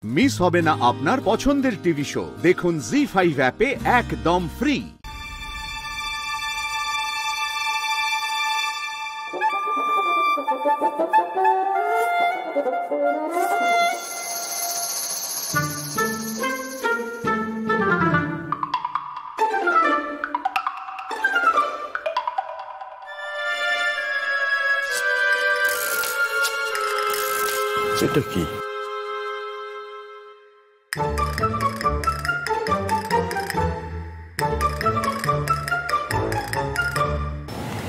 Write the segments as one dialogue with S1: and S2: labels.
S1: Miss হবে না আপনার পছন্দের টিভি শো। দেখুন জি5 অ্যাপে একদম ফ্রি।
S2: এটা কি?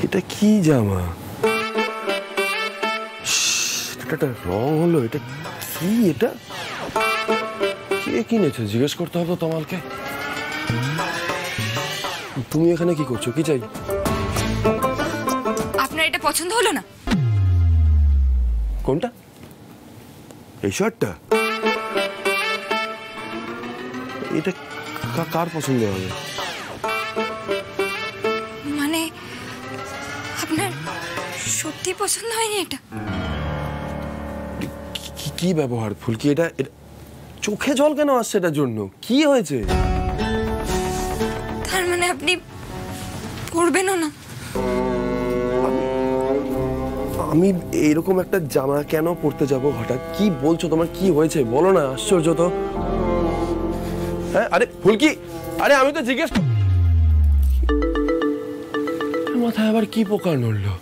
S2: এটা কি জামা? এটা রং হলো, এটা কি? এটা কে কিনেছে জিজ্ঞেস করতে হবে তোমাকে। তুমি এখানে কি করছো? কি চাই?
S3: আপনার এটা পছন্দ হলো না?
S2: কোনটা? এই শার্টটা? এটা কার পছন্দ হবে?
S3: মানে আপনার সত্যি পছন্দ হয়নি এটা?
S2: কি ব্যবহার ফুলকি? এটা চোখে জল কেন আসছে? এটার জন্য কি হয়েছে?
S3: তার মানে আপনি পরবেনও না?
S2: আমি এরকম একটা জামা কেন পরতে যাব হঠাৎ? কি বলছো? তোমার কি হয়েছে বলো না? আশ্চর্য তো। হ্যাঁ, আরে ফুলকি, আরে আমি তো জিজ্ঞেস, মাথায় আবার কি পোকা নড়লো?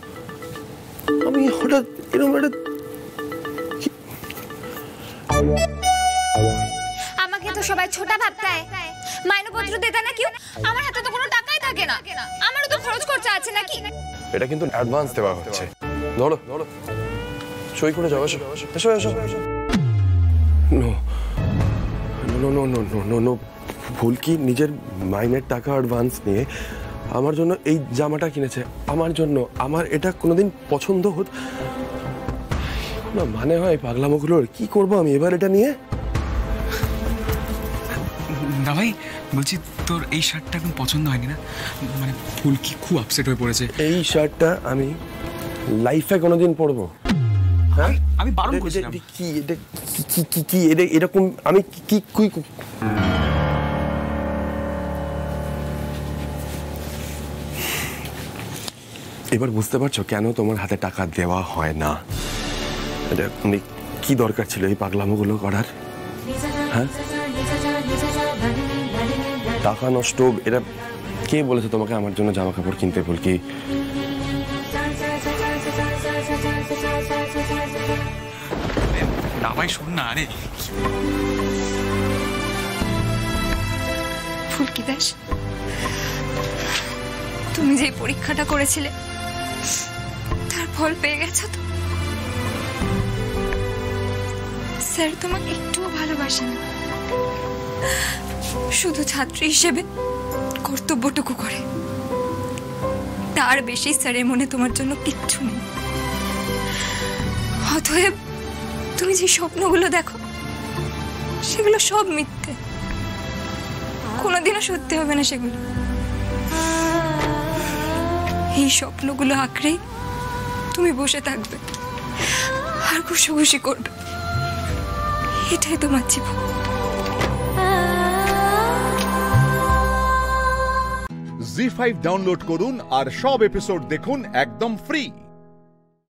S2: আমি হঠাৎ এরকম একটা,
S3: আমাকে তো সবাই ছোট ভাবতায়, মাইনেপত্র দিতে না কেউ, আমার হাতে তো কোনো টাকাই থাকে না, আমারও তো খরচ খরচা আছে নাকি?
S2: এটা কিন্তু অ্যাডভান্স দেওয়া হচ্ছে। ধরো ধরো, সই করে যাও। এসো এসো এসো এসো। No no no no no no no, Phulki নিজের মাইনের টাকা অ্যাডভান্স নিয়ে আমার জন্য এই জামাটা কিনেছে। আমার জন্য। আমার এটা কোনোদিন পছন্দ হতো না। মানে হয় পাগলামোগুলোর? কি করবো আমি এবার এটা নিয়ে?
S4: না ভাই, বলছি তোর এই শার্টটা এখন পছন্দ হয়নি না? মানে ফুলকি খুব আপসেট হয়ে পড়েছে।
S2: এই শার্টটা আমি লাইফে কোনোদিন পরবো? হ্যাঁ,
S4: আমি বারণ করেছিলাম।
S2: কি এটা? কি এরকম? আমি কি এবার বুঝতে পারছো কেন তোমার হাতে টাকা দেওয়া হয় না? এটা কি দরকার ছিল এই পাগলামোগুলো করার? হ্যাঁ, টাকা নষ্ট। এটা কে বলেছে তোমাকে আমার জন্য জামা কাপড় কিনতে? ফুলকি,
S4: না ভাই শোন না। আরে
S3: ফুলকি দাস, তুমি যে পরীক্ষাটা করেছিলে তার ফল পেয়ে গেছো তো? স্যার তোমাকে একটুও ভালোবাসে না, শুধু ছাত্রী হিসেবে কর্তব্যটুকু করে। তার বেশি স্যারের মনে তোমার জন্য কিচ্ছু নেই। অতএব তুমি যে স্বপ্নগুলো দেখো সেগুলো সব মিথ্যে, কোনোদিনও সত্যি হবে না সেগুলো। এই স্বপ্নগুলো আঁকড়েই তুমি বসে থাকবে আর খুশি করবে, এটাই তোমার জীবন।
S1: জি5 ডাউনলোড করুন আর সব এপিসোড দেখুন একদম ফ্রি।